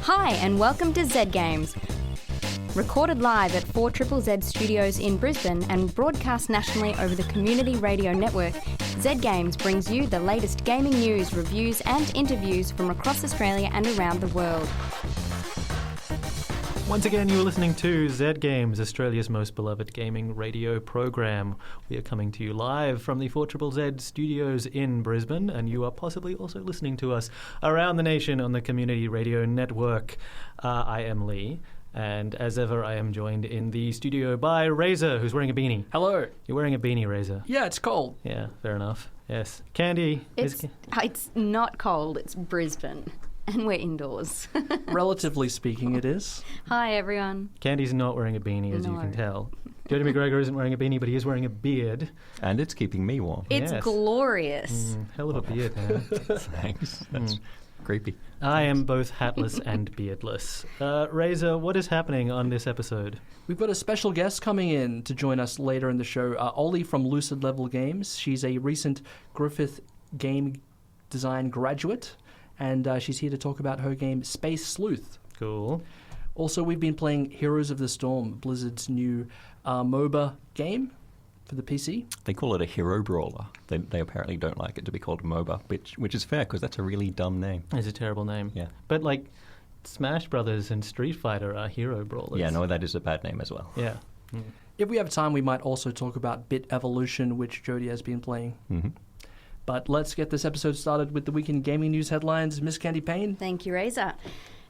Hi and welcome to Z Games. Recorded live at 4ZZZ Studios in Brisbane and broadcast nationally over the Community Radio Network, Z Games brings you the latest gaming news, reviews and interviews from across Australia and around the world. Once again, you're listening to Z Games, Australia's most beloved gaming radio program. We are coming to you live from the 4ZZZ Studios in Brisbane, and you are possibly also listening to us around the nation on the Community Radio Network. I am Lee. And as ever, I am joined in the studio by Razor, who's wearing a beanie. Hello. You're wearing a beanie, Razor. Yeah, it's cold. Yeah, fair enough. Yes. Candi. It's not cold, it's Brisbane. And we're indoors. Relatively speaking, it is. Hi, everyone. Candi's not wearing a beanie, as you can tell. Jody Macgregor isn't wearing a beanie, but he is wearing a beard. And it's keeping me warm. It's glorious. Hell of a beard, man. Thanks. That's creepy. I am both hatless and beardless. Razor, what is happening on this episode? We've got a special guest coming in to join us later in the show. Ollie from Lucid Level Games. She's a recent Griffith game design graduate, and she's here to talk about her game Space Sleuth. Cool. Also, we've been playing Heroes of the Storm, Blizzard's new MOBA game for the PC. They call it a hero brawler. They apparently don't like it to be called MOBA, which is fair because that's a really dumb name. It's a terrible name. Yeah. But like Smash Brothers and Street Fighter are hero brawlers. Yeah, no, that is a bad name as well. Yeah. If we have time, we might also talk about Bit Evolution, which Jody has been playing. Mm-hmm. But let's get this episode started with the weekend gaming news headlines. Miss Candi Payne. Thank you, Razor.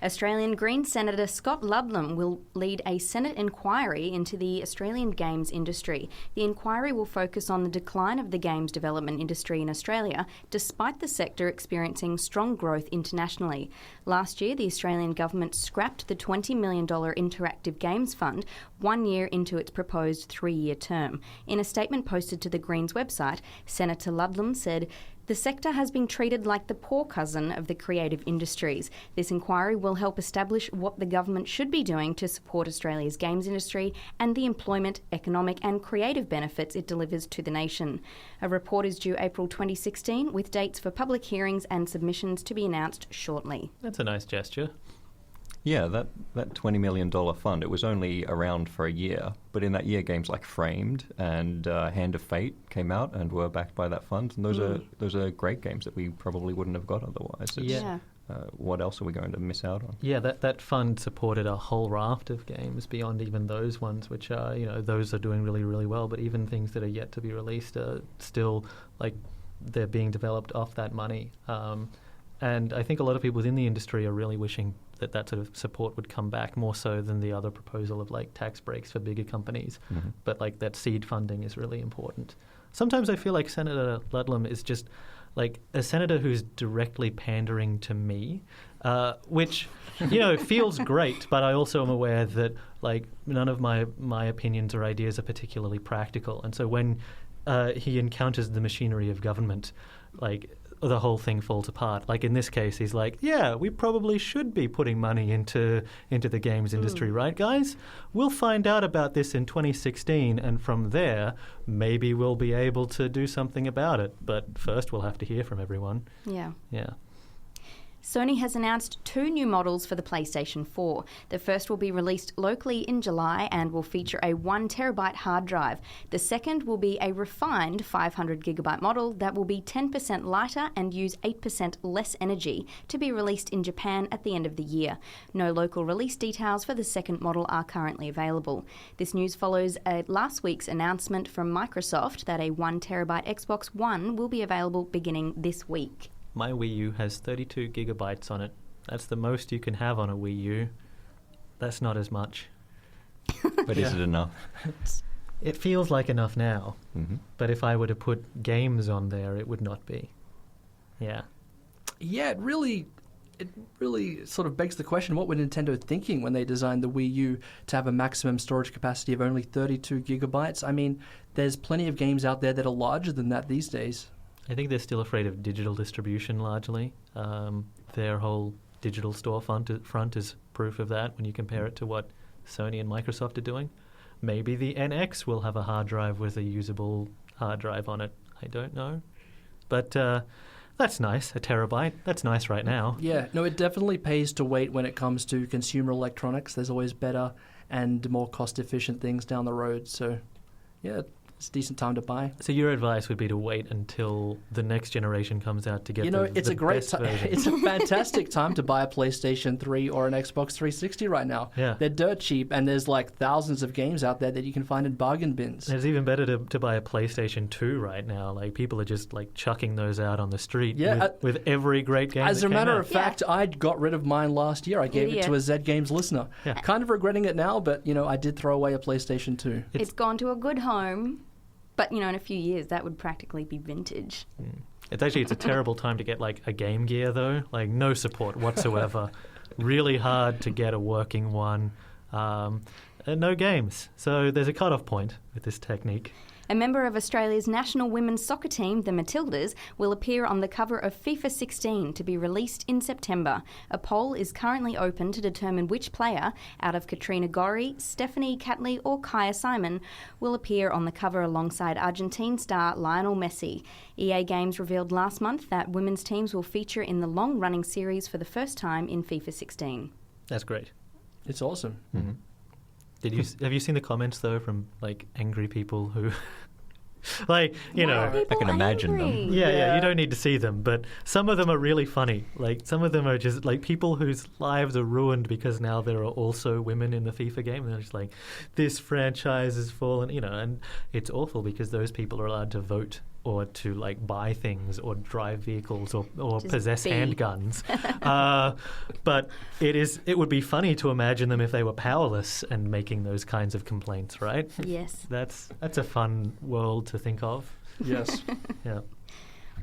Australian Greens Senator Scott Ludlam will lead a Senate inquiry into the Australian games industry. The inquiry will focus on the decline of the games development industry in Australia, despite the sector experiencing strong growth internationally. Last year, the Australian government scrapped the $20 million Interactive Games Fund 1 year into its proposed 3-year term. In a statement posted to the Greens website, Senator Ludlam said, "The sector has been treated like the poor cousin of the creative industries. This inquiry will help establish what the government should be doing to support Australia's games industry and the employment, economic and creative benefits it delivers to the nation." A report is due April 2016, with dates for public hearings and submissions to be announced shortly. That's a nice gesture. Yeah, that $20 million fund, it was only around for a year, but in that year games like Framed and Hand of Fate came out and were backed by that fund, and those are great games that we probably wouldn't have got otherwise. Yeah. What else are we going to miss out on? Yeah, that fund supported a whole raft of games beyond even those ones, which are, those are doing really, really well, but even things that are yet to be released are still, they're being developed off that money. And I think a lot of people within the industry are really wishing that sort of support would come back more so than the other proposal of tax breaks for bigger companies. Mm-hmm. But that seed funding is really important. Sometimes I feel like Senator Ludlam is just a senator who's directly pandering to me, which, feels great, but I also am aware that none of my opinions or ideas are particularly practical. And so when he encounters the machinery of government, the whole thing falls apart. In this case, he's yeah, we probably should be putting money into the games industry, right, guys? We'll find out about this in 2016, and from there, maybe we'll be able to do something about it. But first, we'll have to hear from everyone. Yeah. Yeah. Sony has announced 2 new models for the PlayStation 4. The first will be released locally in July and will feature a 1TB hard drive. The second will be a refined 500GB model that will be 10% lighter and use 8% less energy, to be released in Japan at the end of the year. No local release details for the second model are currently available. This news follows last week's announcement from Microsoft that a 1TB Xbox One will be available beginning this week. My Wii U has 32 gigabytes on it. That's the most you can have on a Wii U. That's not as much. But is it enough? It feels like enough now. Mm-hmm. But if I were to put games on there, it would not be. Yeah. Yeah, it really sort of begs the question, what were Nintendo thinking when they designed the Wii U to have a maximum storage capacity of only 32 gigabytes? I mean, there's plenty of games out there that are larger than that these days. I think they're still afraid of digital distribution largely. Their whole digital storefront is proof of that when you compare it to what Sony and Microsoft are doing. Maybe the NX will have a hard drive with a usable hard drive on it. I don't know. But that's nice, a terabyte. That's nice right now. Yeah, no, it definitely pays to wait when it comes to consumer electronics. There's always better and more cost-efficient things down the road. So, yeah, it's a decent time to buy. So your advice would be to wait until the next generation comes out to get It's a great best version. It's a fantastic time to buy a PlayStation 3 or an Xbox 360 right now. Yeah. They're dirt cheap, and there's like thousands of games out there that you can find in bargain bins. It's even better to buy a PlayStation 2 right now. Like, people are just like chucking those out on the street with every great game. As that a matter came of out. fact, I got rid of mine last year. I gave it to a Z Games listener. Yeah. Kind of regretting it now, but I did throw away a PlayStation 2. It's gone to a good home, but in a few years that would practically be vintage. It's a terrible time to get like a Game Gear though. Like, no support whatsoever. Really hard to get a working one. And no games. So there's a cutoff point with this technique. A member of Australia's national women's soccer team, the Matildas, will appear on the cover of FIFA 16 to be released in September. A poll is currently open to determine which player, out of Katrina Gorry, Stephanie Catley or Kaya Simon, will appear on the cover alongside Argentine star Lionel Messi. EA Games revealed last month that women's teams will feature in the long-running series for the first time in FIFA 16. That's great. It's awesome. Mm-hmm. Have you seen the comments though from like angry people who like, I can imagine them. Yeah, you don't need to see them, but some of them are really funny. Like, some of them are just like people whose lives are ruined because now there are also women in the FIFA game. And they're just like, this franchise has fallen, and it's awful because those people are allowed to vote or to like buy things or drive vehicles or possess handguns. But it would be funny to imagine them if they were powerless and making those kinds of complaints, right? Yes. That's a fun world to think of. Yes. Yeah.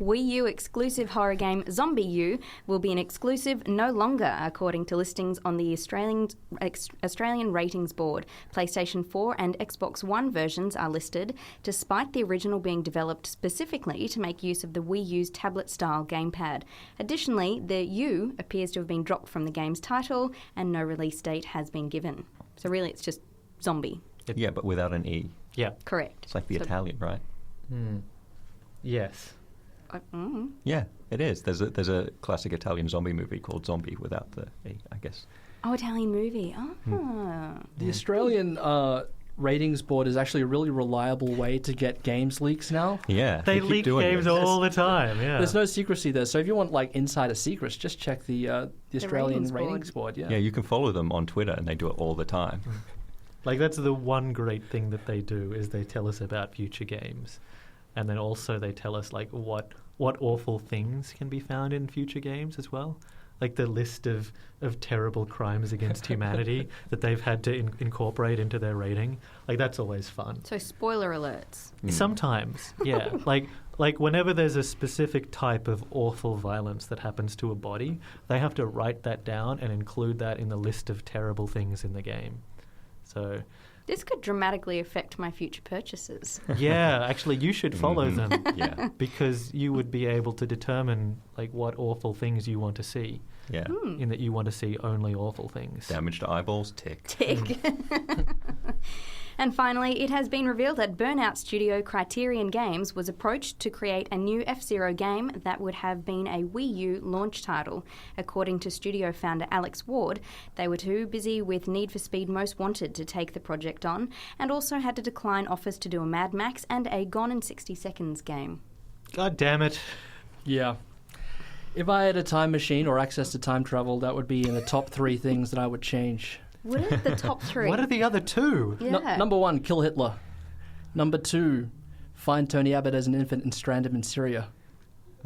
Wii U exclusive horror game Zombie U will be an exclusive no longer, according to listings on the Australian Ratings Board. PlayStation 4 and Xbox One versions are listed, despite the original being developed specifically to make use of the Wii U's tablet-style gamepad. Additionally, the U appears to have been dropped from the game's title, and no release date has been given. So really, it's just zombie. Yeah, but without an E. Yeah. Correct. It's like the Italian, right? Yes. Yeah, it is. There's a classic Italian zombie movie called Zombie without the E, I guess. Oh, Italian movie. Oh. The Australian Ratings Board is actually a really reliable way to get games leaks now. Yeah, They keep leak doing games it. all the time, yeah. There's no secrecy there. So if you want like insider secrets, just check the Australian Ratings Ratings Board. Yeah, you can follow them on Twitter and they do it all the time. Like, that's the one great thing that they do, is they tell us about future games. And then also they tell us like what awful things can be found in future games as well. Like the list of terrible crimes against humanity that they've had to incorporate into their rating. Like, that's always fun. So spoiler alerts. Sometimes, yeah. Like whenever there's a specific type of awful violence that happens to a body, they have to write that down and include that in the list of terrible things in the game. So This could dramatically affect my future purchases. yeah, actually, you should follow them. Yeah. Because you would be able to determine like what awful things you want to see. Yeah. In that you want to see only awful things. Damaged eyeballs, tick. Tick. And finally, it has been revealed that Burnout studio Criterion Games was approached to create a new F-Zero game that would have been a Wii U launch title. According to studio founder Alex Ward, they were too busy with Need for Speed Most Wanted to take the project on, and also had to decline offers to do a Mad Max and a Gone in 60 Seconds game. God damn it. Yeah. If I had a time machine or access to time travel, that would be in the top 3 things that I would change. What are the top 3? What are the other 2? Yeah. Number 1, kill Hitler. Number 2, find Tony Abbott as an infant and strand him in Syria.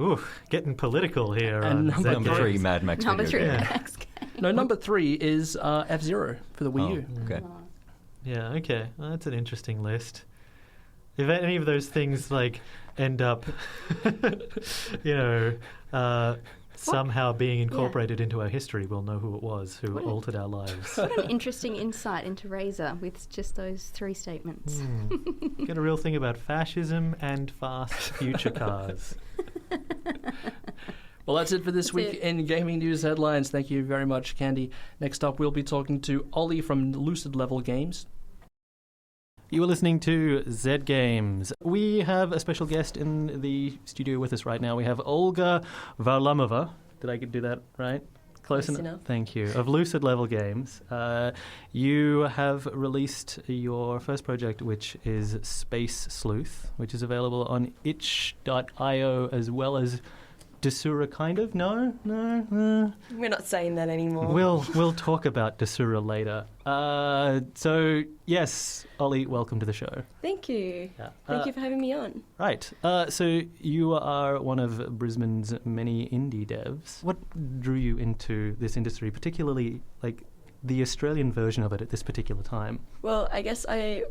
Ooh, getting political here. And Number 3, Mad Max. Number 3, video game. Max game. No, number 3 is F-Zero for the Wii U. Okay. Yeah, okay. Well, that's an interesting list. If any of those things like end up, somehow being incorporated into our history, we'll know who it was who altered our lives. What an interesting insight into Razor with just those 3 statements. Get a real thing about fascism and fast future cars. Well, that's it for this week in Gaming News Headlines. Thank you very much, Candi. Next up, we'll be talking to Ollie from Lucid Level Games. You are listening to Z Games. We have a special guest in the studio with us right now. We have Olga Varlamova. Did I do that right? Close enough. Thank you. Of Lucid Level Games. You have released your first project, which is Space Sleuth, which is available on itch.io as well as Desura, kind of? No? We're not saying that anymore. We'll talk about Desura later. So, yes, Ollie, welcome to the show. Thank you. Yeah. Thank you for having me on. Right. So you are one of Brisbane's many indie devs. What drew you into this industry, particularly like the Australian version of it at this particular time? Well, I guess I've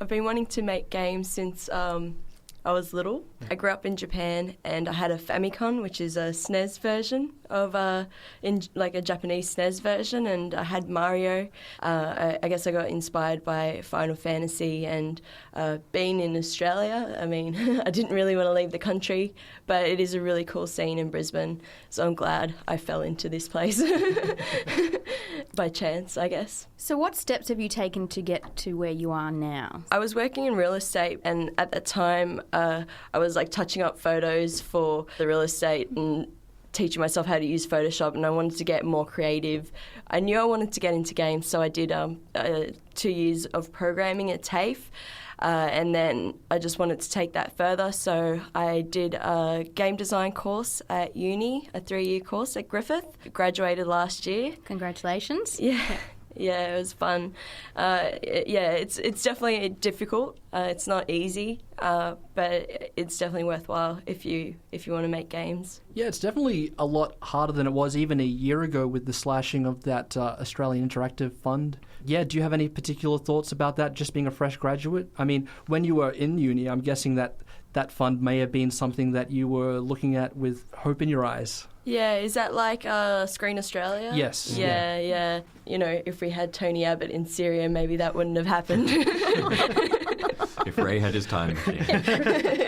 been wanting to make games since I was little. I grew up in Japan, and I had a Famicom, which is a SNES version of a Japanese SNES version, and I had Mario. I guess I got inspired by Final Fantasy, and being in Australia, I mean, I didn't really want to leave the country, but it is a really cool scene in Brisbane, so I'm glad I fell into this place by chance, I guess. So what steps have you taken to get to where you are now? I was working in real estate, and at that time I was like touching up photos for the real estate and teaching myself how to use Photoshop, and I wanted to get more creative. I knew I wanted to get into games, so I did 2 years of programming at TAFE, and then I just wanted to take that further, so I did a game design course at uni, a 3-year course at Griffith. Graduated last year. Congratulations. Yeah, it was fun. It's definitely difficult. It's not easy, but it's definitely worthwhile if you want to make games. Yeah, it's definitely a lot harder than it was even a year ago with the slashing of that Australian Interactive Fund. Yeah, do you have any particular thoughts about that, just being a fresh graduate? I mean, when you were in uni, I'm guessing that fund may have been something that you were looking at with hope in your eyes. Yeah, is that like Screen Australia? Yes. Yeah. You know, if we had Tony Abbott in Syria, maybe that wouldn't have happened. If Ray had his time machine.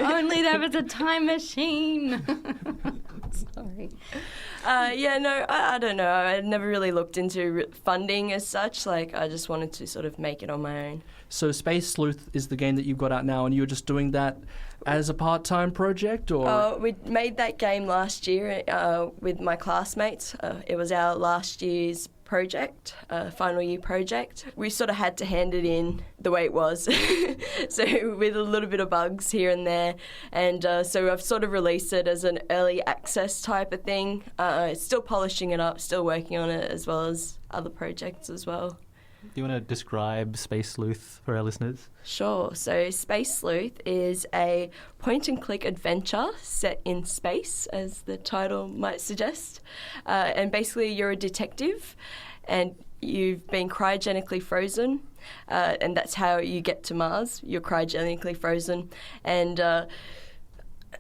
Only there was a time machine. Sorry. I don't know. I never really looked into funding as such. Like, I just wanted to sort of make it on my own. So Space Sleuth is the game that you've got out now, and you were just doing that as a part-time project, or? We made that game last year with my classmates. It was our last year's project, final year project. We sort of had to hand it in the way it was, so with a little bit of bugs here and there. And so I've sort of released it as an early access type of thing. Still polishing it up, still working on it, as well as other projects as well. Do you want to describe Space Sleuth for our listeners? Sure. So Space Sleuth is a point-and-click adventure set in space, as the title might suggest. And basically you're a detective and you've been cryogenically frozen, and that's how you get to Mars. You're cryogenically frozen. And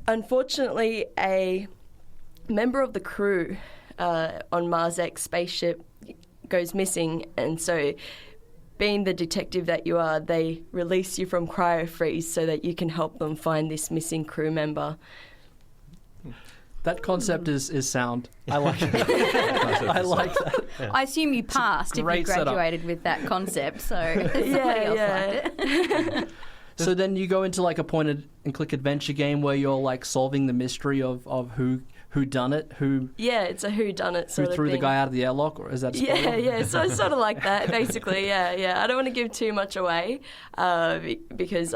unfortunately, a member of the crew on Mars X spaceship goes missing, and so being the detective that you are, they release you from cryo-freeze so that you can help them find this missing crew member. That concept is sound. I like it. I like that. Yeah. I assume you passed if you graduated with that concept, so somebody else liked it. So then you go into like a point-and-click adventure game where you're like solving the mystery of who done it, it's a who done it sort of thing. Who threw the guy out of the airlock, or is that a spoiler? Yeah, so it's sort of like that, basically. Yeah. I don't want to give too much away, because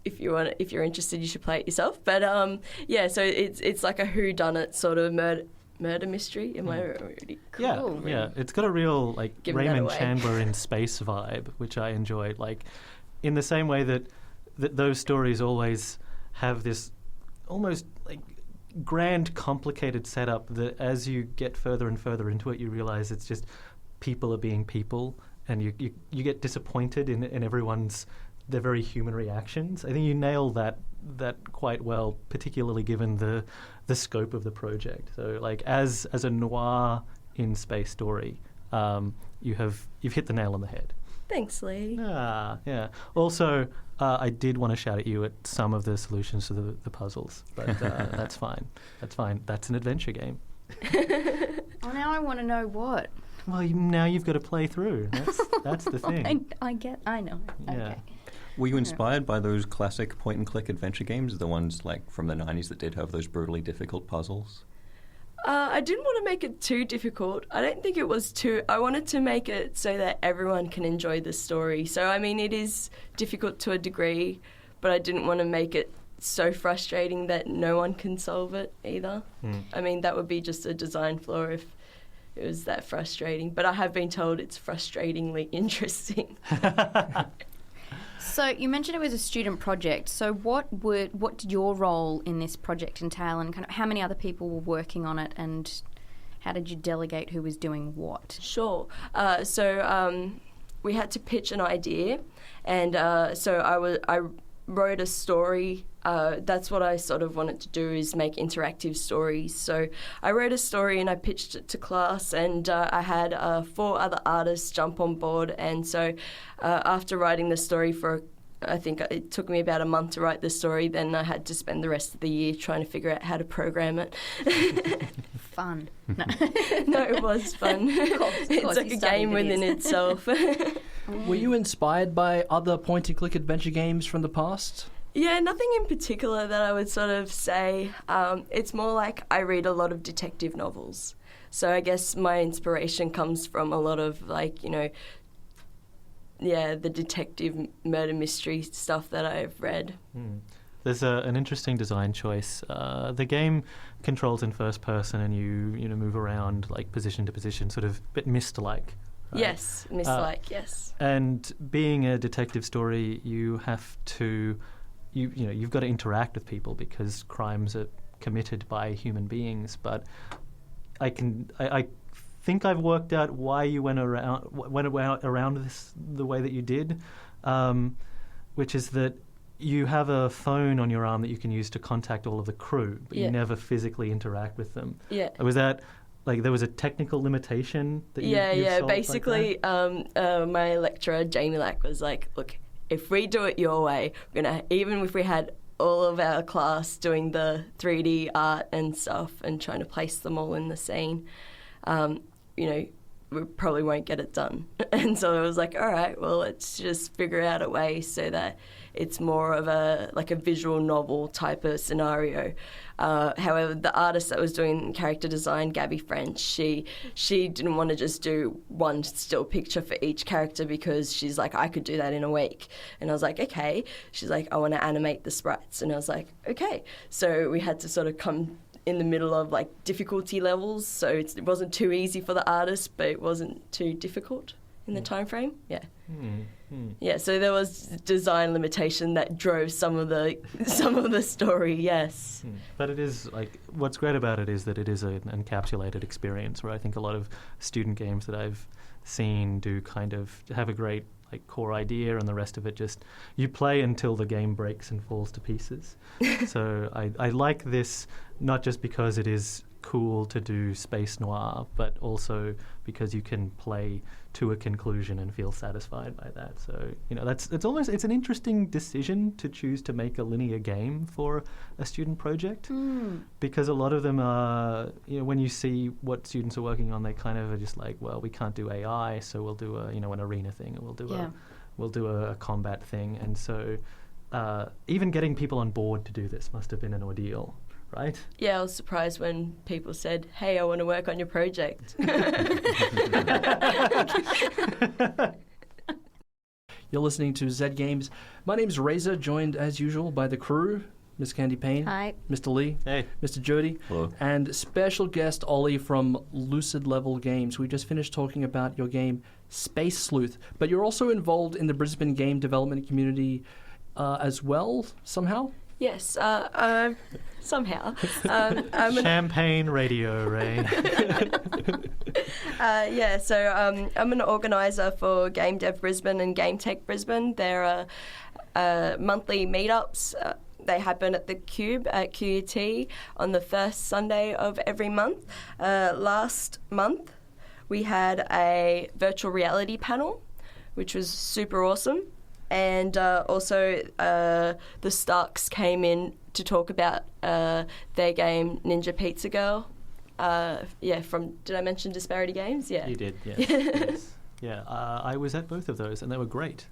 if you're interested, you should play it yourself. But so it's like a who done it sort of murder mystery. Am I already cool? Yeah. It's got a real like Raymond Chandler in space vibe, which I enjoyed. Like in the same way that those stories always have this almost like grand, complicated setup that as you get further and further into it, you realize it's just people are being people, and you get disappointed in everyone's their very human reactions. I think you nail that quite well, particularly given the scope of the project. So, like as a noir in space story, you've hit the nail on the head. Thanks, Lee. Yeah. Also, I did want to shout at you at some of the solutions to the puzzles, but that's fine. That's fine. That's an adventure game. Oh, now I want to know what. Well, now you've got to play through. That's the thing. I know. Yeah. Okay. Were you inspired by those classic point-and-click adventure games, the ones like from the 90s that did have those brutally difficult puzzles? I didn't want to make it too difficult. I don't think it was too... I wanted to make it so that everyone can enjoy the story. So, I mean, it is difficult to a degree, but I didn't want to make it so frustrating that no one can solve it either. I mean, that would be just a design flaw if it was that frustrating. But I have been told it's frustratingly interesting. So you mentioned it was a student project. So what did your role in this project entail, and kind of how many other people were working on it, and how did you delegate who was doing what? Sure. So we had to pitch an idea, and so I wrote a story. That's what I sort of wanted to do, is make interactive stories. So I wrote a story and I pitched it to class, and I had 4 other artists jump on board. And so after writing the story I think it took me about a month to write the story, then I had to spend the rest of the year trying to figure out how to program it. Fun. No, no, it was fun. Of course, it's like a game within itself. Were you inspired by other point-and-click adventure games from the past? Yeah, nothing in particular that I would sort of say. It's more like I read a lot of detective novels. So I guess my inspiration comes from a lot of, like, the detective murder mystery stuff that I've read. There's an interesting design choice. The game controls in first person, and you move around like position to position, sort of a bit Myst-like. Right? Yes, Myst-like, yes. And being a detective story, you have to, you've got to interact with people because crimes are committed by human beings. But I think I've worked out why you went around this the way that you did, which is that you have a phone on your arm that you can use to contact all of the crew, but you never physically interact with them. Yeah. Was that like there was a technical limitation that you solved? Basically, like that? My lecturer Jamie Lack was like, "Look, if we do it your way, we're gonna, even if we had all of our class doing the 3D art and stuff and trying to place them all in the scene, we probably won't get it done." And so I was like, all right, well, let's just figure out a way so that it's more of a visual novel type of scenario. However, the artist that was doing character design, Gabby French, she didn't want to just do one still picture for each character because she's like, I could do that in a week. And I was like, okay. She's like, I want to animate the sprites. And I was like, okay. So we had to sort of come in the middle of like difficulty levels, so it wasn't too easy for the artist, but it wasn't too difficult in the time frame. Yeah. Yeah, so there was design limitation that drove some of the story. Yes. But it is like, what's great about it is that it is an encapsulated experience, where I think a lot of student games that I've seen do kind of have a great like core idea, and the rest of it just you play until the game breaks and falls to pieces. So I like this not just because it is cool to do space noir, but also because you can play to a conclusion and feel satisfied by that. So it's an interesting decision to choose to make a linear game for a student project, because a lot of them are, when you see what students are working on, they kind of are just like, well, we can't do AI, so we'll do an arena thing, or we'll do a combat thing. And so even getting people on board to do this must have been an ordeal. Right? Yeah, I was surprised when people said, hey, I want to work on your project. You're listening to Z Games. My name's Razor, joined as usual by the crew, Miss Candi Payne. Hi. Mr. Lee. Hey. Mr. Jody. Hello. And special guest Ollie from Lucid Level Games. We just finished talking about your game Space Sleuth, but you're also involved in the Brisbane game development community as well, somehow? Yes, somehow. Champagne radio, Ray. So I'm an organiser for Game Dev Brisbane and Game Tech Brisbane. There are monthly meetups. They happen at the Cube at QUT on the first Sunday of every month. Last month, we had a virtual reality panel, which was super awesome. And also the Starks came in to talk about their game Ninja Pizza Girl. did I mention Disparity Games? Yeah. You did, yes. Yes. Yeah, I was at both of those, and they were great.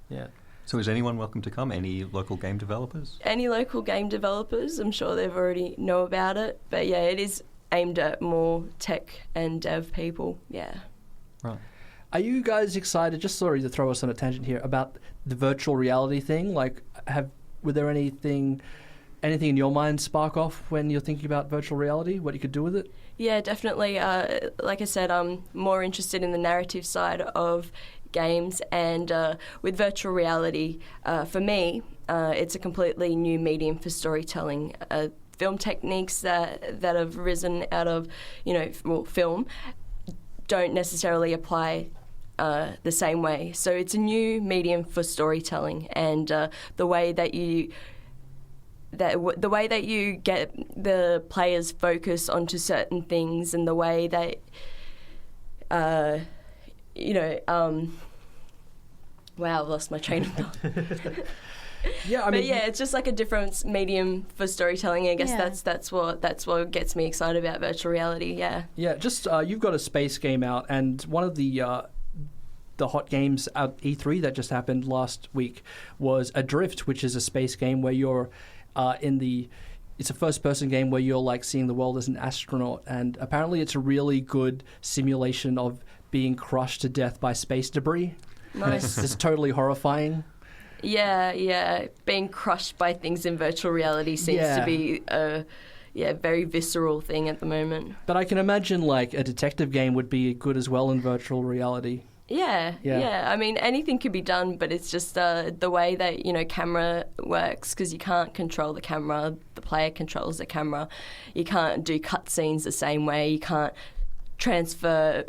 Yeah. So is anyone welcome to come? Any local game developers? Any local game developers, I'm sure they've already know about it. But yeah, it is aimed at more tech and dev people. Yeah. Right. Are you guys excited, just sorry to throw us on a tangent here, about the virtual reality thing? Like, were there anything in your mind spark off when you're thinking about virtual reality, what you could do with it? Yeah, definitely. Like I said, I'm more interested in the narrative side of games, and with virtual reality, for me, it's a completely new medium for storytelling. Film techniques that have risen out of, film don't necessarily apply the same way. So it's a new medium for storytelling, and the way that you get the players focus onto certain things, and the way that wow, I've lost my train of thought. Yeah, I mean, it's just like a different medium for storytelling. I guess that's what gets me excited about virtual reality. Yeah. Yeah, just you've got a space game out, and one of the hot games at E3 that just happened last week was Adrift, which is a space game where you're it's a first-person game where you're like seeing the world as an astronaut, and apparently it's a really good simulation of being crushed to death by space debris. Nice. It's totally horrifying. Yeah. Being crushed by things in virtual reality seems to be a very visceral thing at the moment. But I can imagine like a detective game would be good as well in virtual reality. Yeah. I mean, anything could be done, but it's just the way that, camera works, because you can't control the camera. The player controls the camera. You can't do cutscenes the same way. You can't transfer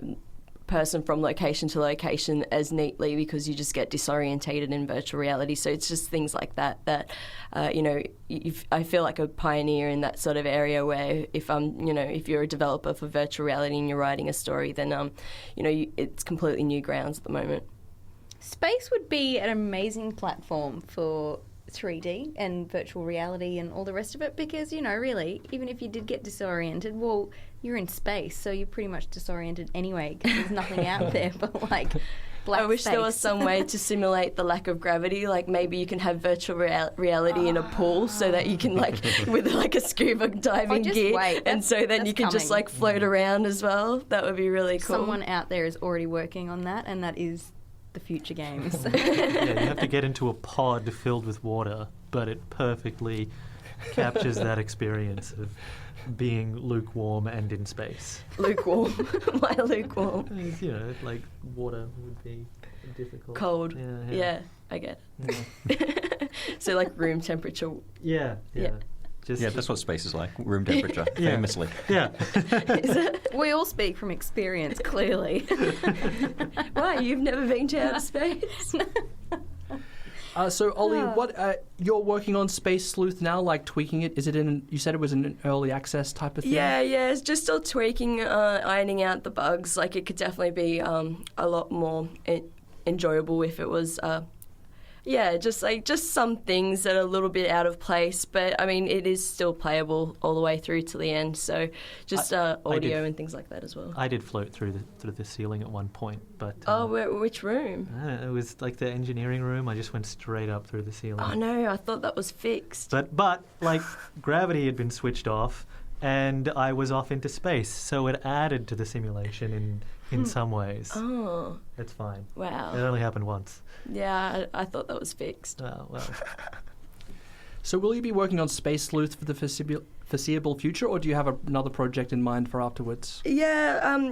person from location to location as neatly, because you just get disorientated in virtual reality. So it's just things like that I feel like a pioneer in that sort of area, where if you're a developer for virtual reality and you're writing a story, then it's completely new grounds at the moment. Space would be an amazing platform for 3D and virtual reality and all the rest of it, because really, even if you did get disoriented, well, you're in space, so you're pretty much disoriented anyway, because there's nothing out there but like black I wish space. there was some way to simulate the lack of gravity. Like maybe you can have virtual reality in a pool, so that you can with like a scuba diving gear, and so then you can just like float around as well. That would be really cool. Someone out there is already working on that, and that is the future games. Yeah, you have to get into a pod filled with water, but it perfectly captures that experience of being lukewarm and in space. Lukewarm? Why lukewarm? Like water would be difficult. Cold. Yeah, I get it. So like room temperature. Yeah. That's what space is like, room temperature, famously. Yeah. We all speak from experience, clearly. Why, you've never been to outer space? So, Ollie, what you're working on Space Sleuth now, like tweaking it? Is it you said it was an early access type of thing? Yeah, it's just still tweaking, ironing out the bugs. Like, it could definitely be a lot more enjoyable if it was... just some things that are a little bit out of place, but I mean it is still playable all the way through to the end. So just audio and things like that as well. I did float through the ceiling at one point, but which room? I don't know, it was like the engineering room. I just went straight up through the ceiling. Oh no, I thought that was fixed. But like gravity had been switched off, and I was off into space, so it added to the simulation in some ways. Oh. It's fine. Wow. It only happened once. Yeah, I thought that was fixed. Oh, well. So will you be working on Space Sleuth for the foreseeable future, or do you have another project in mind for afterwards? Yeah,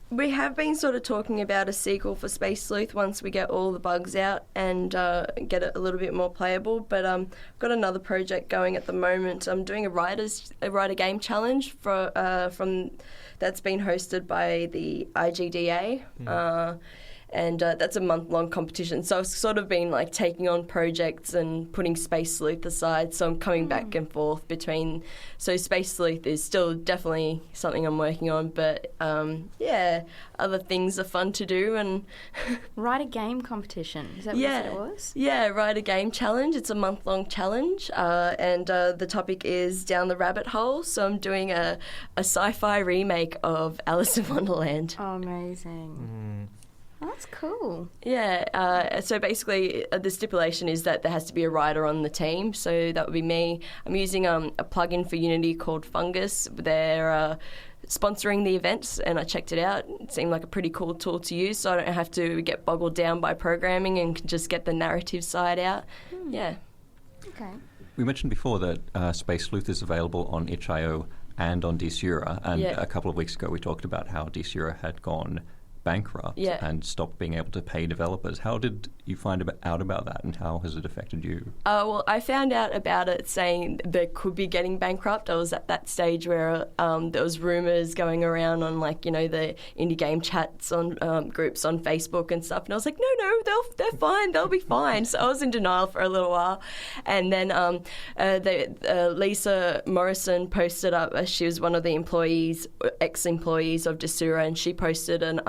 we have been sort of talking about a sequel for Space Sleuth once we get all the bugs out and get it a little bit more playable. But I've got another project going at the moment. I'm doing a writer game challenge from that's been hosted by the IGDA. and that's a month-long competition. So I've sort of been like taking on projects and putting Space Sleuth aside. So I'm coming back and forth between. So Space Sleuth is still definitely something I'm working on, but other things are fun to do. And Write a game competition. Is that what you said it was? Yeah, write a game challenge. It's a month-long challenge, and the topic is Down the Rabbit Hole. So I'm doing a sci-fi remake of Alice in Wonderland. Oh, amazing. Oh, that's cool. Yeah, so basically the stipulation is that there has to be a writer on the team, so that would be me. I'm using a plugin for Unity called Fungus. They're sponsoring the events, and I checked it out. It seemed like a pretty cool tool to use, so I don't have to get boggled down by programming and can just get the narrative side out. Yeah. Okay. We mentioned before that Space Sleuth is available on itch.io and on Desura, and a couple of weeks ago we talked about how Desura had gone bankrupt and stopped being able to pay developers. How did you find out about that, and how has it affected you? Well, I found out about it saying they could be getting bankrupt. I was at that stage where there was rumours going around on, like, you know, the indie game chats on groups on Facebook and stuff, and I was like, no, they're fine, they'll be fine. So I was in denial for a little while, and then Lisa Morrison posted up. She was one of the ex-employees of Desura, and she posted an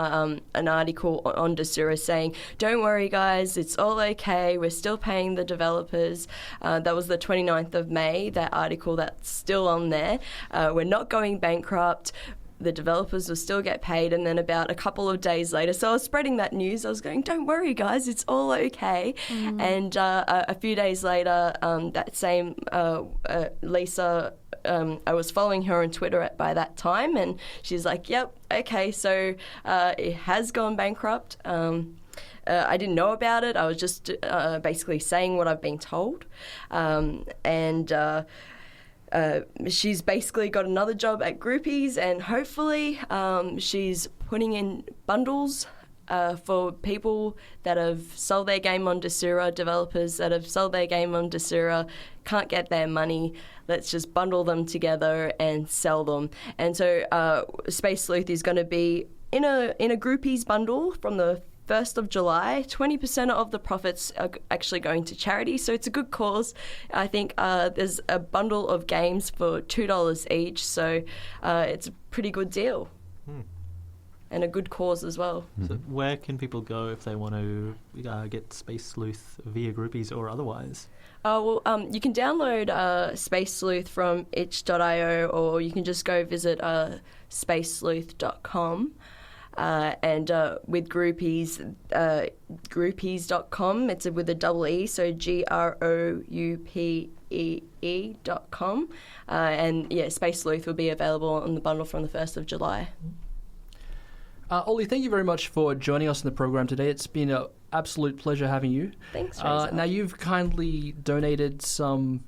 article on Desura saying, "Don't worry, guys, it's all okay. We're still paying the developers." That was the 29th of May, that article that's still on there. We're not going bankrupt. The developers will still get paid. And then about a couple of days later, so I was spreading that news. I was going, "Don't worry, guys, it's all okay." And a few days later, that same Lisa, I was following her on Twitter by that time, and she's like, "Yep, okay, so it has gone bankrupt." I didn't know about it. I was just basically saying what I've been told. She's basically got another job at Groupies, and hopefully she's putting in bundles for people that have sold their game on Desura, developers that have sold their game on Desura, can't get their money. Let's just bundle them together and sell them. And so Space Sleuth is going to be in a Groupies bundle from the 1st of July. 20% of the profits are actually going to charity, so it's a good cause. I think there's a bundle of games for $2 each, so it's a pretty good deal. And a good cause as well. So where can people go if they want to get Space Sleuth via Groupies or otherwise? You can download Space Sleuth from itch.io, or you can just go visit spacesleuth.com. And with Groupies, groupies.com, it's with a double E, so GROUPEE.com. And Space Sleuth will be available on the bundle from the 1st of July. Ollie, thank you very much for joining us in the program today. It's been an absolute pleasure having you. Thanks, Razor. Now, you've kindly donated some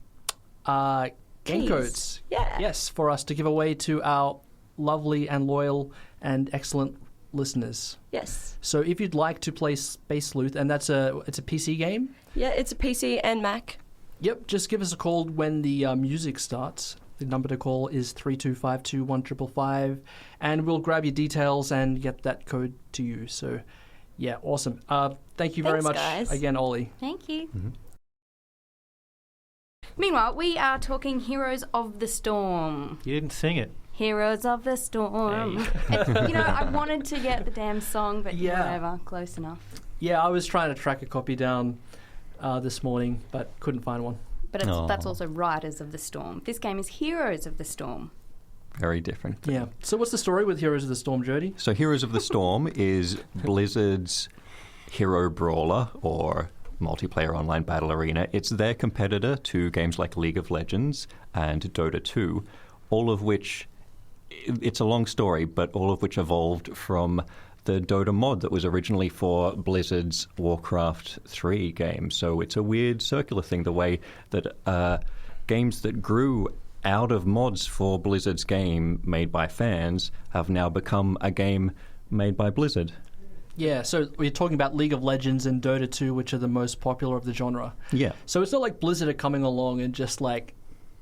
game codes. Yeah. Yes, for us to give away to our lovely and loyal and excellent listeners. Yes. So if you'd like to play Space Sleuth, and it's a PC game? Yeah, it's a PC and Mac. Yep, just give us a call when the music starts. The number to call is 3252-1555, and we'll grab your details and get that code to you. So, yeah, awesome. Thank you very much guys. again, Ollie. Thank you. Meanwhile, we are talking Heroes of the Storm. You didn't sing it. Heroes of the Storm. Hey. I wanted to get the damn song, but whatever, close enough. Yeah, I was trying to track a copy down this morning, but couldn't find one. But that's also Riders of the Storm. This game is Heroes of the Storm. Very different. Yeah. So what's the story with Heroes of the Storm, Jody? So Heroes of the Storm is Blizzard's hero brawler, or multiplayer online battle arena. It's their competitor to games like League of Legends and Dota 2, all of which, it's a long story, but all of which evolved from the Dota mod that was originally for Blizzard's Warcraft 3 game. So it's a weird circular thing, the way that games that grew out of mods for Blizzard's game made by fans have now become a game made by Blizzard. Yeah, so we're talking about League of Legends and Dota 2, which are the most popular of the genre. Yeah. So it's not like Blizzard are coming along and just like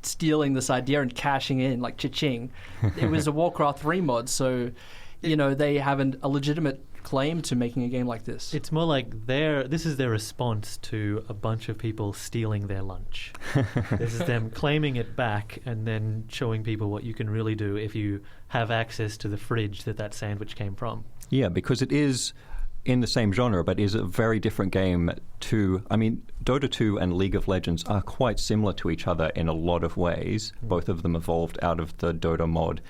stealing this idea and cashing in, like cha-ching. It was a Warcraft 3 mod, so they have a legitimate claim to making a game like this. It's more like this is their response to a bunch of people stealing their lunch. This is them claiming it back and then showing people what you can really do if you have access to the fridge that sandwich came from. Yeah, because it is in the same genre, but is a very different game to... I mean, Dota 2 and League of Legends are quite similar to each other in a lot of ways. Both of them evolved out of the Dota mod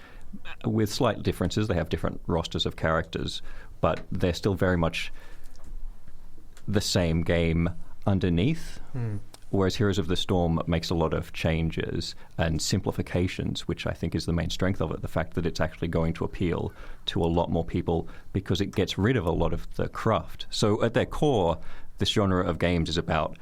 with slight differences. They have different rosters of characters, but they're still very much the same game underneath. Whereas Heroes of the Storm makes a lot of changes and simplifications, which I think is the main strength of it, the fact that it's actually going to appeal to a lot more people because it gets rid of a lot of the craft. So at their core, this genre of games is about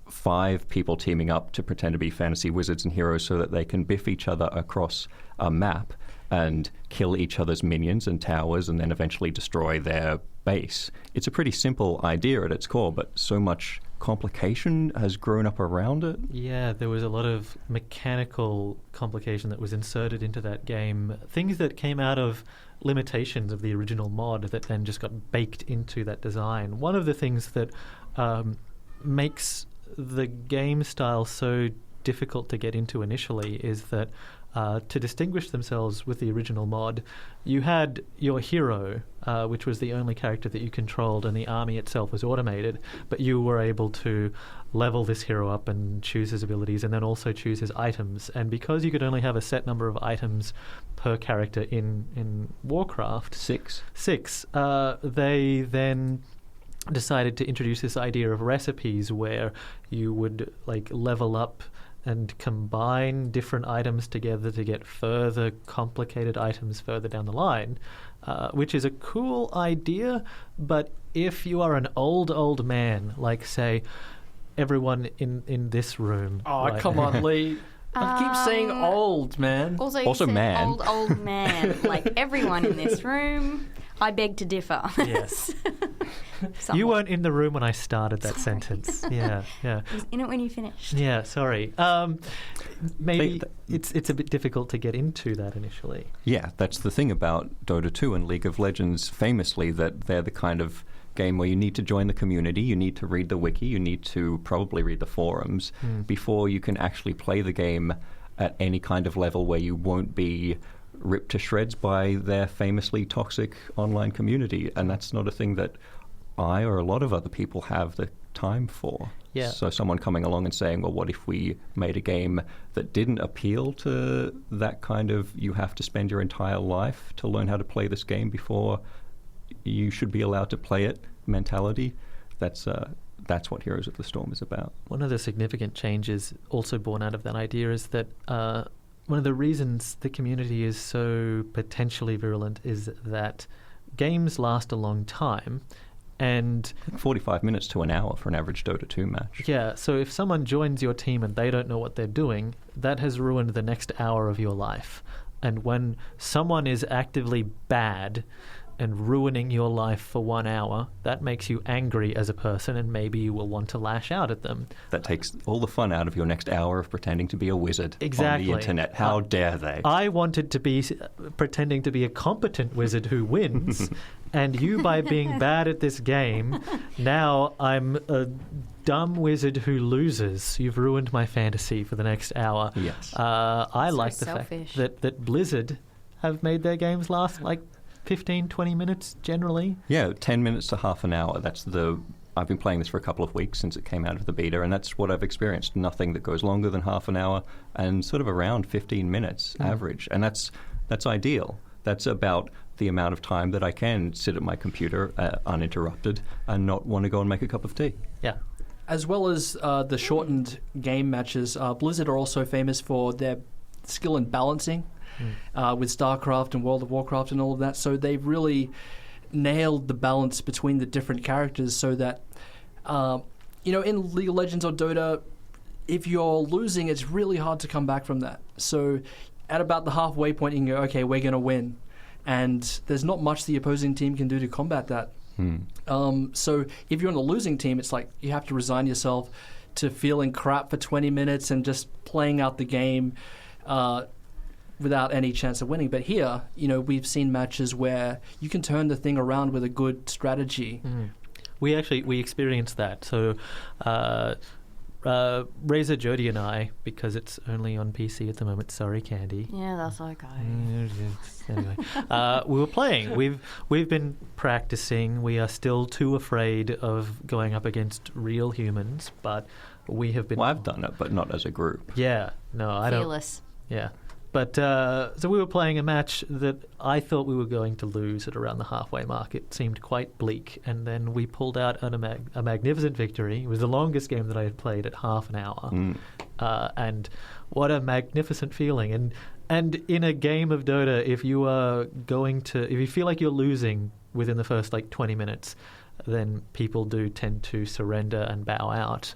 5 people teaming up to pretend to be fantasy wizards and heroes so that they can biff each other across a map and kill each other's minions and towers and then eventually destroy their base. It's a pretty simple idea at its core, but so much complication has grown up around it. Yeah, there was a lot of mechanical complication that was inserted into that game. Things that came out of limitations of the original mod that then just got baked into that design. One of the things that makes the game style so difficult to get into initially is that to distinguish themselves with the original mod, you had your hero, which was the only character that you controlled, and the army itself was automated, but you were able to level this hero up and choose his abilities and then also choose his items. And because you could only have a set number of items per character in Warcraft... Six, they then decided to introduce this idea of recipes where you would level up and combine different items together to get further complicated items further down the line, which is a cool idea. But if you are an old man, like, say, everyone in this room... Oh, come on, Lee. I keep saying old, man. Also man. Old man. Like, everyone in this room... I beg to differ. Yes. You weren't in the room when I started that sentence. Yeah. I was in it when you finished. Yeah, sorry. Maybe it's a bit difficult to get into that initially. Yeah, that's the thing about Dota 2 and League of Legends famously, that they're the kind of game where you need to join the community, you need to read the wiki, you need to probably read the forums before you can actually play the game at any kind of level where you won't be ripped to shreds by their famously toxic online community. And that's not a thing that I or a lot of other people have the time for. Yeah. So someone coming along and saying, well, what if we made a game that didn't appeal to that kind of you have to spend your entire life to learn how to play this game before you should be allowed to play it mentality? That's what Heroes of the Storm is about. One of the significant changes also born out of that idea is that one of the reasons the community is so potentially virulent is that games last a long time, and 45 minutes to an hour for an average Dota 2 match. Yeah, so if someone joins your team and they don't know what they're doing, that has ruined the next hour of your life. And when someone is actively bad and ruining your life for 1 hour, that makes you angry as a person, and maybe you will want to lash out at them. That takes all the fun out of your next hour of pretending to be a wizard exactly. on the internet. How dare they? I wanted to be pretending to be a competent wizard who wins, and you, by being bad at this game, now I'm a dumb wizard who loses. You've ruined my fantasy for the next hour. Yes. I So like the selfish. fact that Blizzard have made their games last 15, 20 minutes generally. Yeah, 10 minutes to half an hour. I've been playing this for a couple of weeks since it came out of the beta, and that's what I've experienced. Nothing that goes longer than half an hour, and sort of around 15 minutes average. And that's ideal. That's about the amount of time that I can sit at my computer uninterrupted and not want to go and make a cup of tea. Yeah. As well as the shortened game matches, Blizzard are also famous for their skill in balancing. With StarCraft and World of Warcraft and all of that. So they've really nailed the balance between the different characters so that, in League of Legends or Dota, if you're losing, it's really hard to come back from that. So at about the halfway point, you can go, okay, we're going to win. And there's not much the opposing team can do to combat that. So if you're on the losing team, it's like you have to resign yourself to feeling crap for 20 minutes and just playing out the game without any chance of winning. But here, we've seen matches where you can turn the thing around with a good strategy. We experienced that. So Razor, Jody and I, because it's only on PC at the moment, sorry Candi. Yeah, that's okay. Anyway, we were playing. We've been practicing. We are still too afraid of going up against real humans, but we have been... Well, I've done it, but not as a group. Yeah, no, I don't... Fearless. Yeah. But so we were playing a match that I thought we were going to lose at around the halfway mark. It seemed quite bleak, and then we pulled out a magnificent victory. It was the longest game that I had played at half an hour, and what a magnificent feeling! And in a game of Dota, if you feel like you're losing within the first 20 minutes, then people do tend to surrender and bow out.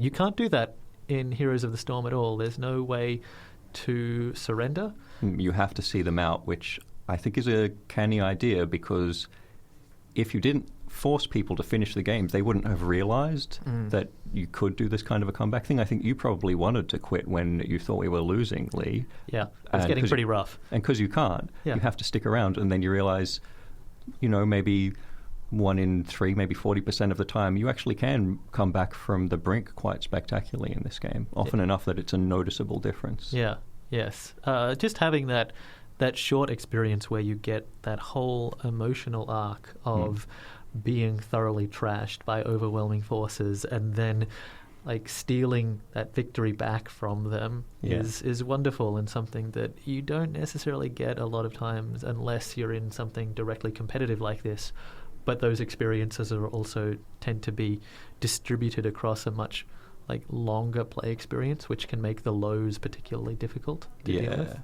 You can't do that in Heroes of the Storm at all. There's no way to surrender. You have to see them out, which I think is a canny idea, because if you didn't force people to finish the games, they wouldn't have realized that you could do this kind of a comeback thing. I think you probably wanted to quit when you thought we were losing, Lee. Yeah, it's getting pretty rough. And because you can't, you have to stick around, and then you realize, maybe 1 in 3, maybe 40% of the time, you actually can come back from the brink quite spectacularly in this game, often enough that it's a noticeable difference. Yeah, yes. Just having that short experience where you get that whole emotional arc of being thoroughly trashed by overwhelming forces, and then stealing that victory back from them is wonderful, and something that you don't necessarily get a lot of times unless you're in something directly competitive like this. But those experiences are also tend to be distributed across a much longer play experience, which can make the lows particularly difficult to deal with.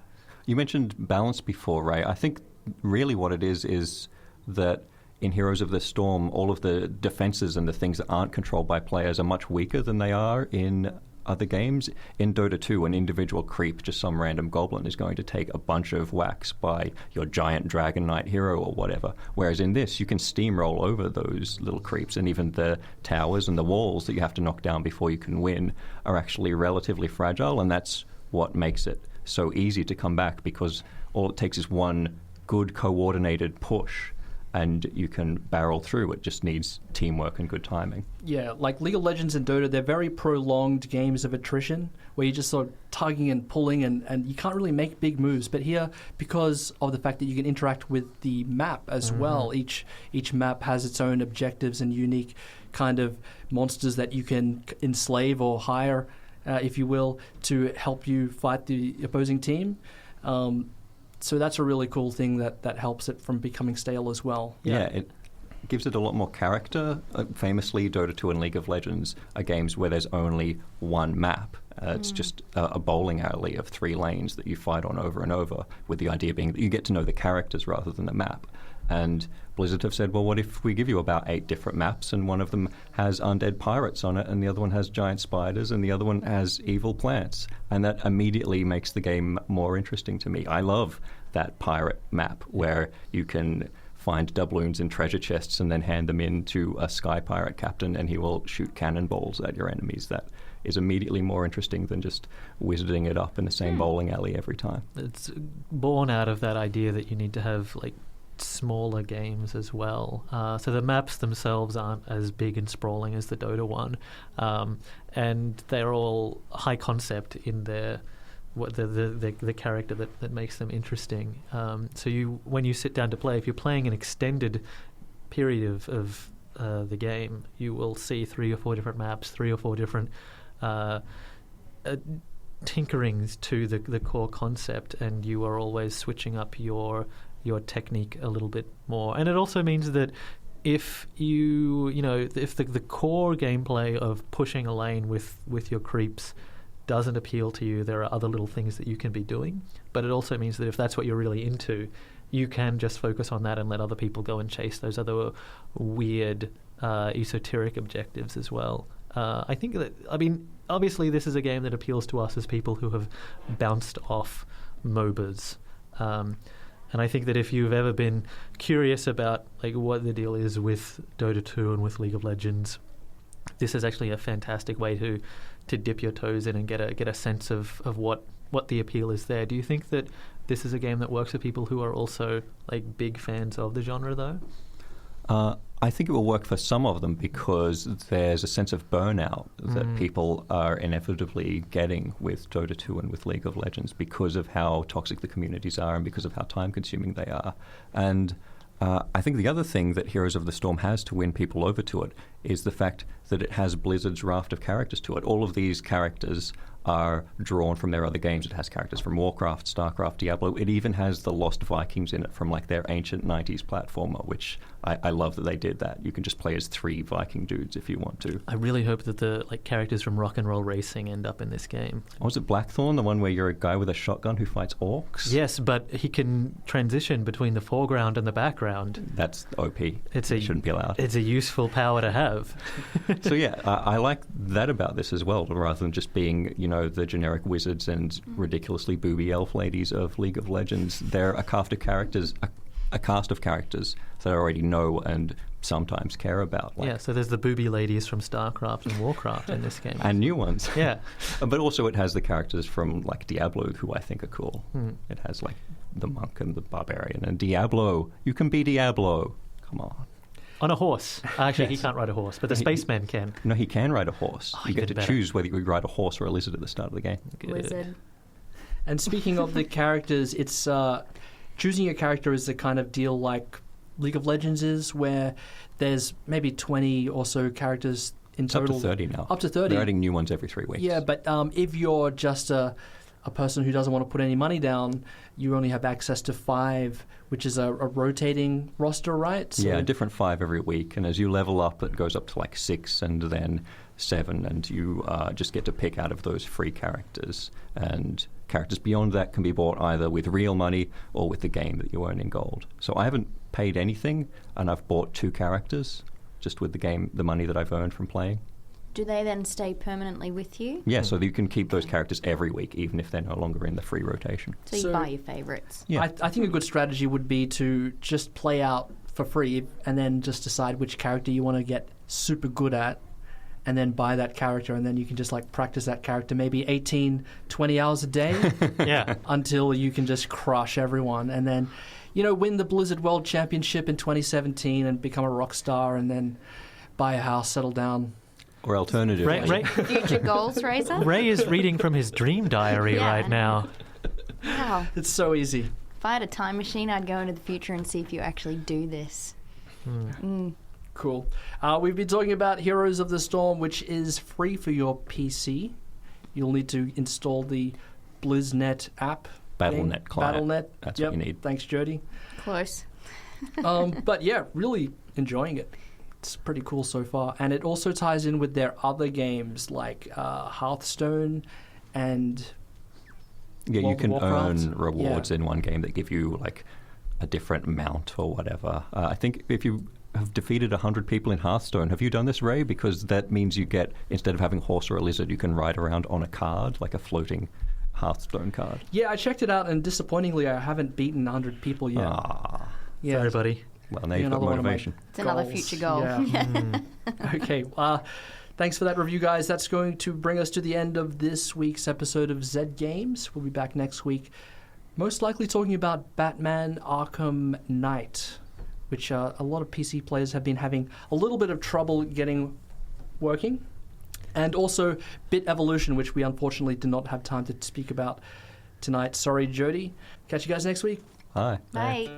You mentioned balance before, Ray. I think really what it is that in Heroes of the Storm, all of the defenses and the things that aren't controlled by players are much weaker than they are in other games. In Dota 2, an individual creep, just some random goblin, is going to take a bunch of whacks by your giant Dragon Knight hero or whatever. Whereas in this, you can steamroll over those little creeps, and even the towers and the walls that you have to knock down before you can win are actually relatively fragile, and that's what makes it so easy to come back, because all it takes is one good coordinated push and you can barrel through. It just needs teamwork and good timing. Yeah, like League of Legends and Dota, they're very prolonged games of attrition where you're just sort of tugging and pulling and you can't really make big moves. But here, because of the fact that you can interact with the map as well, each map has its own objectives and unique kind of monsters that you can enslave or hire, if you will, to help you fight the opposing team. So that's a really cool thing that helps it from becoming stale as well. Yeah, it gives it a lot more character. Famously, Dota 2 and League of Legends are games where there's only one map. It's just a bowling alley of 3 lanes that you fight on over and over, with the idea being that you get to know the characters rather than the map. And Blizzard have said, well, what if we give you about 8 different maps, and one of them has undead pirates on it, and the other one has giant spiders, and the other one has evil plants? And that immediately makes the game more interesting to me. I love that pirate map where you can find doubloons in treasure chests and then hand them in to a sky pirate captain, and he will shoot cannonballs at your enemies. That is immediately more interesting than just wizarding it up in the same bowling alley every time. It's born out of that idea that you need to have smaller games as well. So the maps themselves aren't as big and sprawling as the Dota one, and they're all high concept in their the character that makes them interesting. So when you sit down to play, if you're playing an extended period of the game, you will see 3 or 4 different maps, 3 or 4 different tinkerings to the core concept, and you are always switching up your technique a little bit more. And it also means that if if the core gameplay of pushing a lane with your creeps doesn't appeal to you, there are other little things that you can be doing. But it also means that if that's what you're really into, you can just focus on that and let other people go and chase those other weird esoteric objectives as well. I think that, obviously this is a game that appeals to us as people who have bounced off MOBAs. And I think that if you've ever been curious about what the deal is with Dota 2 and with League of Legends, this is actually a fantastic way to dip your toes in and get a sense of what the appeal is there. Do you think that this is a game that works for people who are also like big fans of the genre, though? I think it will work for some of them because there's a sense of burnout that people are inevitably getting with Dota 2 and with League of Legends because of how toxic the communities are and because of how time-consuming they are. And I think the other thing that Heroes of the Storm has to win people over to it is the fact that it has Blizzard's raft of characters to it. All of these characters are drawn from their other games. It has characters from Warcraft, Starcraft, Diablo. It even has the Lost Vikings in it from like their ancient 90s platformer, which I love that they did that. You can just play as 3 Viking dudes if you want to. I really hope that the characters from Rock and Roll Racing end up in this game. Was it Blackthorn, the one where you're a guy with a shotgun who fights orcs? Yes, but he can transition between the foreground and the background. That's OP. It shouldn't be allowed. It's a useful power to have. So yeah, I like that about this as well, rather than just being, the generic wizards and ridiculously booby elf ladies of League of Legends. They're a cast of characters, a cast of characters that I already know and sometimes care about. So there's the booby ladies from Starcraft and Warcraft in this game. And new ones. Yeah. But also it has the characters from like Diablo who I think are cool. It has like the monk and the barbarian and Diablo. You can be Diablo. Come on. On a horse. Actually, he can't ride a horse, but the spaceman can. No, he can ride a horse. You get to better. choose whether you ride a horse or a lizard at the start of the game. Lizard. And speaking of the characters, it's choosing a character is the kind of deal like League of Legends is, where there's maybe 20 or so characters in total. Up to 30 now. Up to 30. They're adding new ones every 3 weeks. Yeah, but if you're just a person who doesn't want to put any money down, you only have access to 5, which is a rotating roster, right? So a different 5 every week. And as you level up, it goes up to like 6 and then 7. And you just get to pick out of those free characters. And characters beyond that can be bought either with real money or with the game that you earn in gold. So I haven't paid anything, and I've bought 2 characters just with the money that I've earned from playing. Do they then stay permanently with you? Yeah, so you can keep those characters every week, even if they're no longer in the free rotation. So you buy your favourites. Yeah. I think a good strategy would be to just play out for free and then just decide which character you want to get super good at and then buy that character, and then you can just like practice that character maybe 18, 20 hours a day until you can just crush everyone and then, win the Blizzard World Championship in 2017 and become a rock star and then buy a house, settle down. Or alternatively. Future goals, Razor? Ray is reading from his dream diary right now. Wow. It's so easy. If I had a time machine, I'd go into the future and see if you actually do this. Cool. We've been talking about Heroes of the Storm, which is free for your PC. You'll need to install the BlizzNet app. BattleNet client. BattleNet. That's what you need. Thanks, Jody. Close. But yeah, really enjoying it. It's pretty cool so far. And it also ties in with their other games like Hearthstone and Yeah, you can Warcraft. earn rewards in one game that give you like a different mount or whatever. I think if you have defeated 100 people in Hearthstone, have you done this, Ray? Because that means you get, instead of having a horse or a lizard, you can ride around on a card, like a floating Hearthstone card. Yeah, I checked it out, and disappointingly, I haven't beaten 100 people yet. Yeah. Sorry, buddy. Well, now you've got motivation. It's another future goal. Yeah. Okay. Thanks for that review, guys. That's going to bring us to the end of this week's episode of Zed Games. We'll be back next week, most likely talking about Batman Arkham Knight, which a lot of PC players have been having a little bit of trouble getting working. And also Bit Evolution, which we unfortunately did not have time to speak about tonight. Sorry, Jody. Catch you guys next week. Hi. Bye.